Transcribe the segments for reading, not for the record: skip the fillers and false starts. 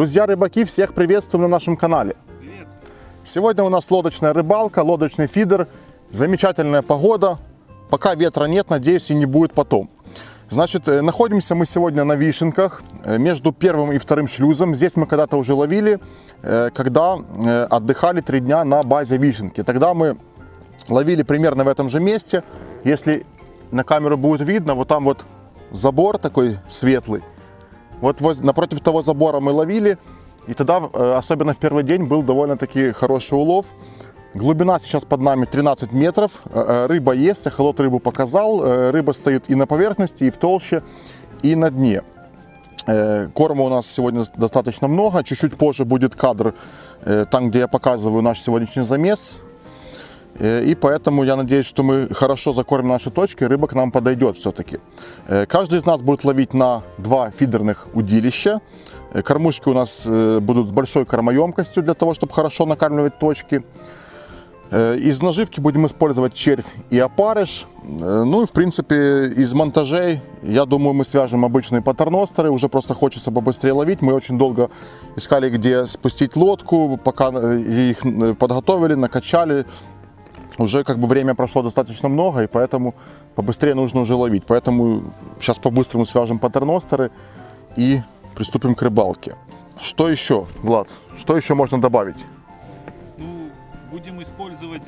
Друзья рыбаки, всех приветствуем на нашем канале. Привет. Сегодня у нас лодочная рыбалка, лодочный фидер, замечательная погода. Пока ветра нет, надеюсь, и не будет потом. Значит, находимся мы сегодня на Вишенках, между первым и вторым шлюзом. Здесь мы когда-то уже ловили, когда отдыхали 3 дня на базе Вишенки. Тогда мы ловили примерно в этом же месте. Если на камеру будет видно, вот там вот забор такой светлый. Вот напротив того забора мы ловили, и тогда, особенно в первый день, был довольно-таки хороший улов. Глубина сейчас под нами 13 метров, рыба есть, эхолот рыбу показал, рыба стоит и на поверхности, и в толще, и на дне. Корма у нас сегодня достаточно много, чуть-чуть позже будет кадр там, где я показываю наш сегодняшний замес. И поэтому я надеюсь, что мы хорошо закормим наши точки, рыба к нам подойдет все-таки. Каждый из нас будет ловить на 2 фидерных удилища. Кормушки у нас будут с большой кормоемкостью для того, чтобы хорошо накармливать точки. Из наживки будем использовать червь и опарыш. Ну и в принципе из монтажей, я думаю, мы свяжем обычные патерностеры. Уже просто хочется побыстрее ловить. Мы очень долго искали, где спустить лодку, пока их подготовили, накачали. Уже как бы время прошло достаточно много, и поэтому побыстрее нужно уже ловить. Поэтому сейчас по-быстрому свяжем патерностеры и приступим к рыбалке. Что еще, Влад? Что еще можно добавить? Ну, будем использовать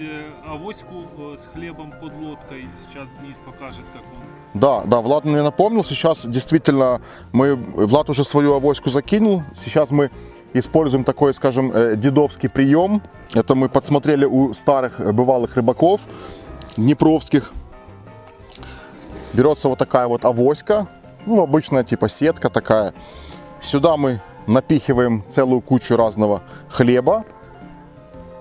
авоську с хлебом под лодкой. Сейчас Денис покажет, как он. Да, Влад мне напомнил. Сейчас действительно Влад уже свою авоську закинул. Сейчас мы используем такой, скажем, дедовский прием. Это мы подсмотрели у старых бывалых рыбаков днепровских. Берется вот такая вот авоська, ну обычная типа сетка такая. Сюда мы напихиваем целую кучу разного хлеба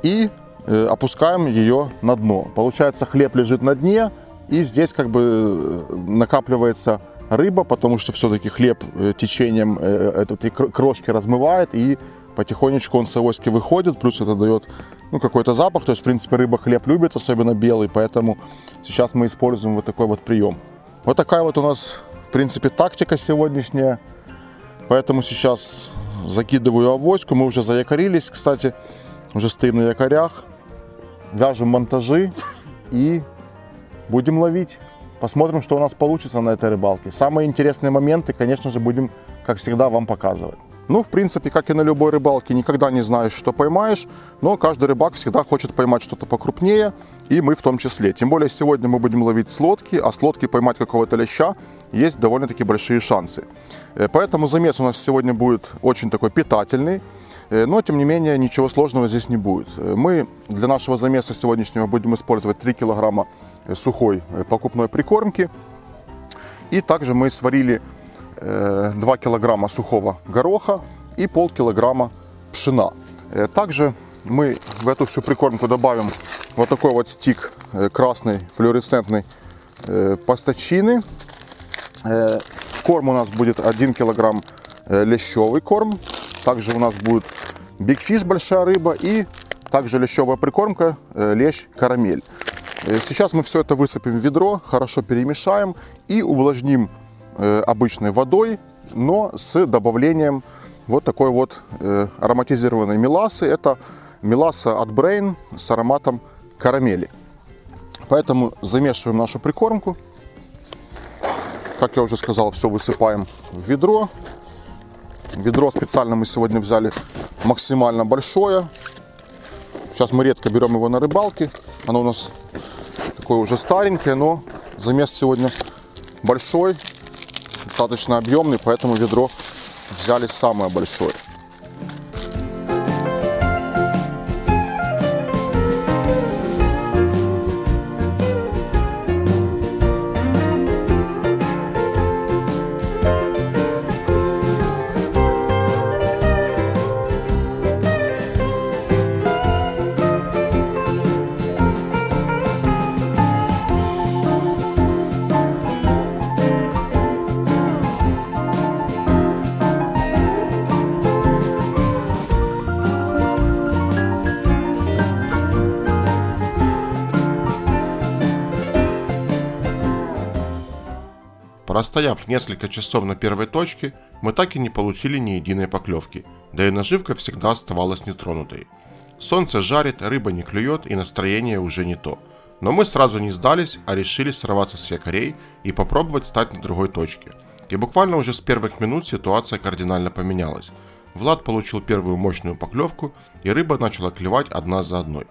и опускаем ее на дно. Получается, хлеб лежит на дне, и здесь как бы накапливается рыба, потому что все-таки хлеб течением этой крошки размывает, и потихонечку он с авоськи выходит, плюс это дает какой-то запах. То есть, в принципе, рыба хлеб любит, особенно белый, поэтому сейчас мы используем вот такой вот прием. Вот такая вот у нас, в принципе, тактика сегодняшняя. Поэтому сейчас закидываю авоську, мы уже заякорились, кстати, уже стоим на якорях, вяжем монтажи и будем ловить. Посмотрим, что у нас получится на этой рыбалке. Самые интересные моменты, конечно же, будем, как всегда, вам показывать. Ну, в принципе, как и на любой рыбалке, никогда не знаешь, что поймаешь, но каждый рыбак всегда хочет поймать что-то покрупнее, и мы в том числе. Тем более, сегодня мы будем ловить с лодки, а с лодки поймать какого-то леща есть довольно-таки большие шансы. Поэтому замес у нас сегодня будет очень такой питательный, но, тем не менее, ничего сложного здесь не будет. Мы для нашего замеса сегодняшнего будем использовать 3 килограмма сухой покупной прикормки, и также мы сварили 2 килограмма сухого гороха и полкилограмма пшена. Также мы в эту всю прикормку добавим вот такой вот стик красной флуоресцентной пасточины. В корм у нас будет 1 килограмм лещевый корм. Также у нас будет бигфиш, большая рыба, и также лещевая прикормка, лещ карамель. Сейчас мы все это высыпем в ведро, хорошо перемешаем и увлажним обычной водой, но с добавлением вот такой вот ароматизированной мелассы. Это меласса от Brain с ароматом карамели. Поэтому замешиваем нашу прикормку. Как я уже сказал, все высыпаем в ведро. Ведро специально мы сегодня взяли максимально большое. Сейчас мы редко берем его на рыбалке. Оно у нас такое уже старенькое, но замес сегодня большой, достаточно объемный, поэтому ведро взяли самое большое. Простояв несколько часов на первой точке, мы так и не получили ни единой поклевки, да и наживка всегда оставалась нетронутой. Солнце жарит, рыба не клюет и настроение уже не то. Но мы сразу не сдались, а решили сорваться с якорей и попробовать стать на другой точке. И буквально уже с первых минут ситуация кардинально поменялась. Влад получил первую мощную поклевку, и рыба начала клевать одна за одной.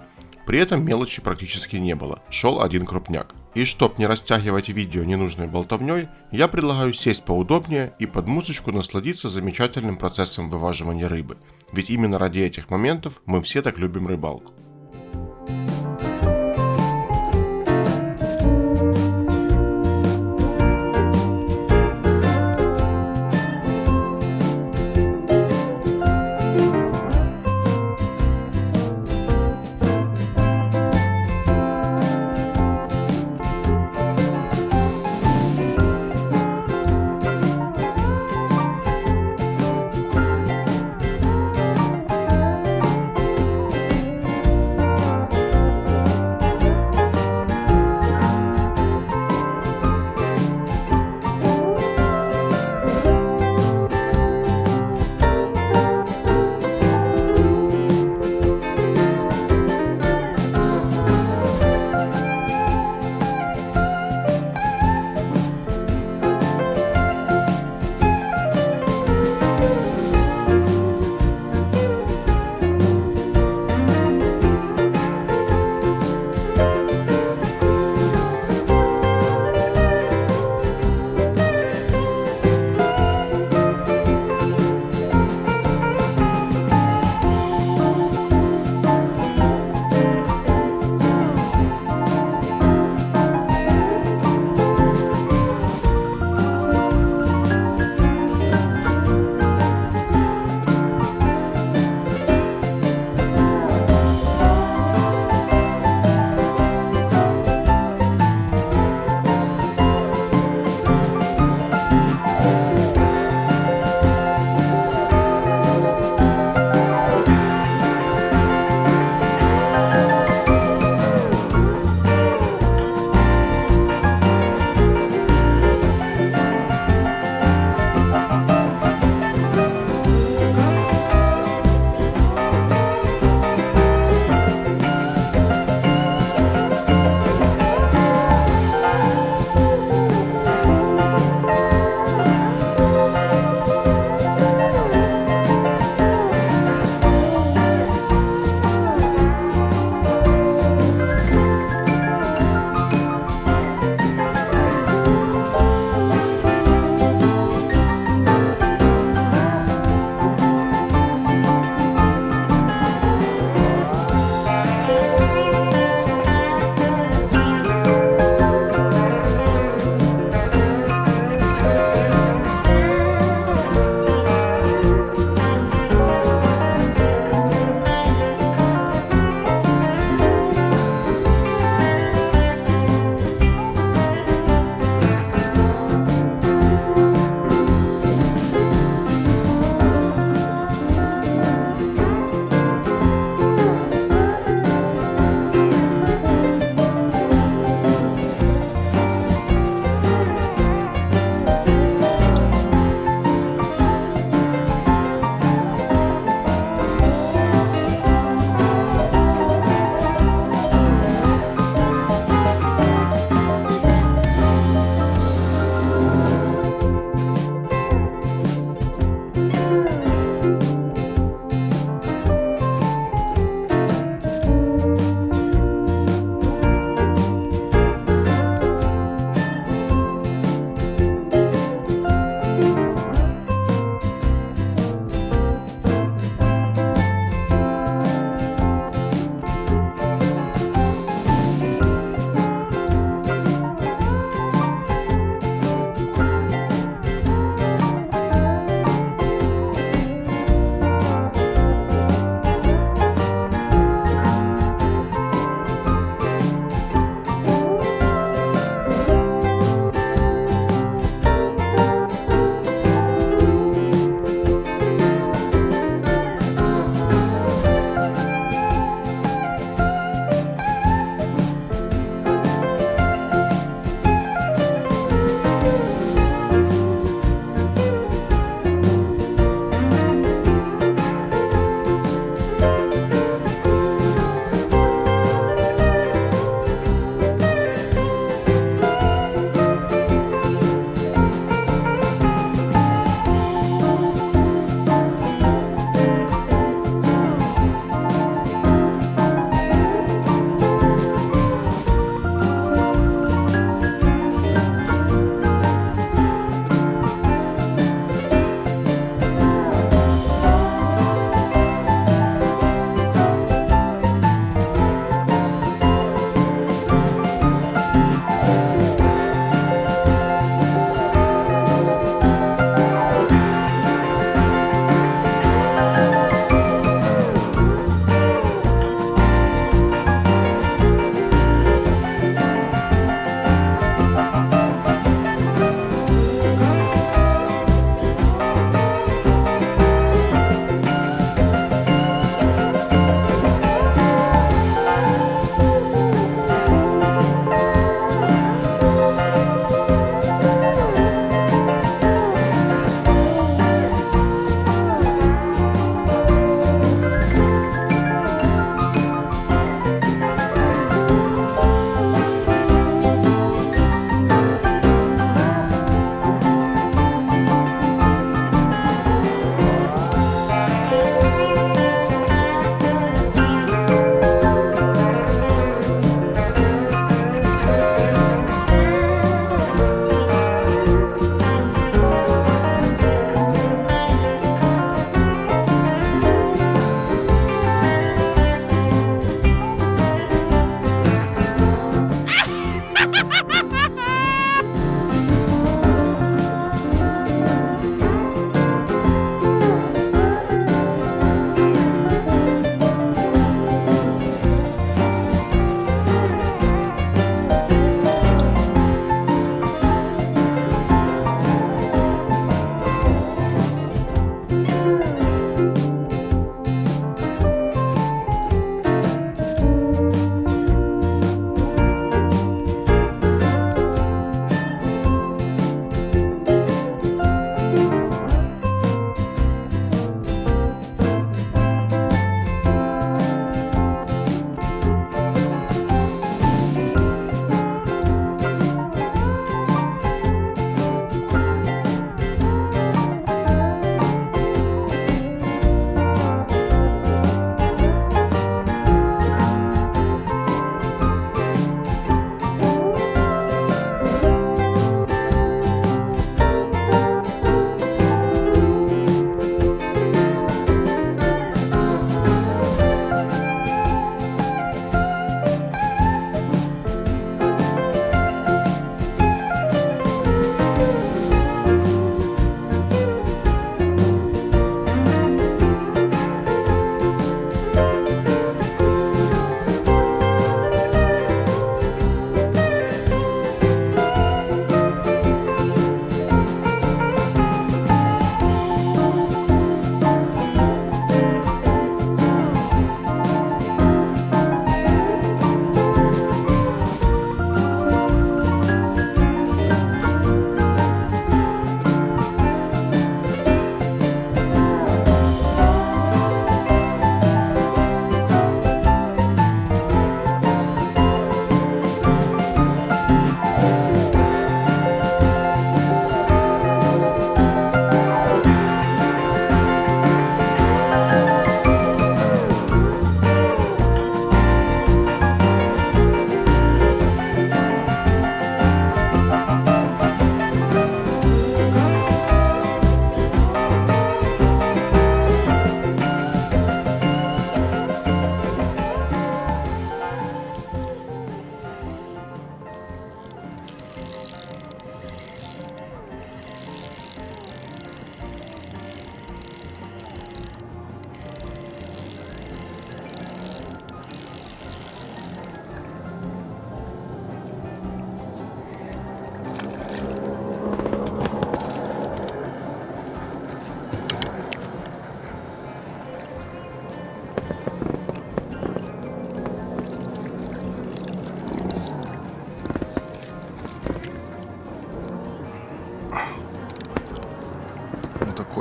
При этом мелочи практически не было, шел один крупняк. И чтоб не растягивать видео ненужной болтовней, я предлагаю сесть поудобнее и под музычку насладиться замечательным процессом вываживания рыбы. Ведь именно ради этих моментов мы все так любим рыбалку.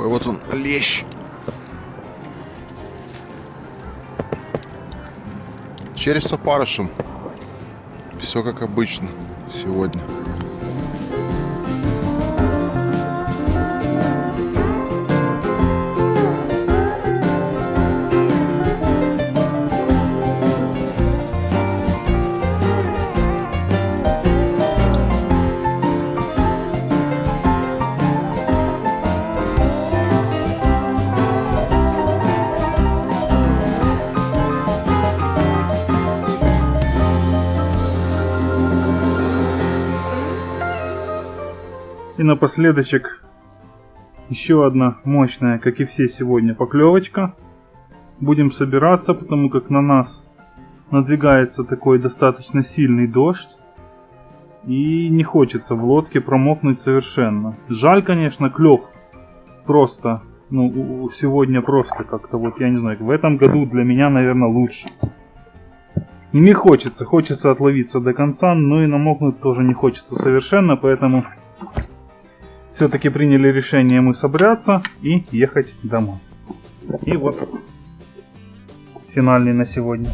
такой вот он лещ. Червь с опарышем. Все как обычно сегодня. И напоследочек еще одна мощная, как и все сегодня, поклевочка. Будем собираться, потому как на нас надвигается такой достаточно сильный дождь. И не хочется в лодке промокнуть совершенно. Жаль, конечно, клев просто, ну, сегодня просто как-то, вот я не знаю, в этом году для меня, наверное, лучше. Не хочется отловиться до конца, но и намокнуть тоже не хочется совершенно, поэтому все-таки приняли решение мы собраться и ехать домой. И вот финальный на сегодня.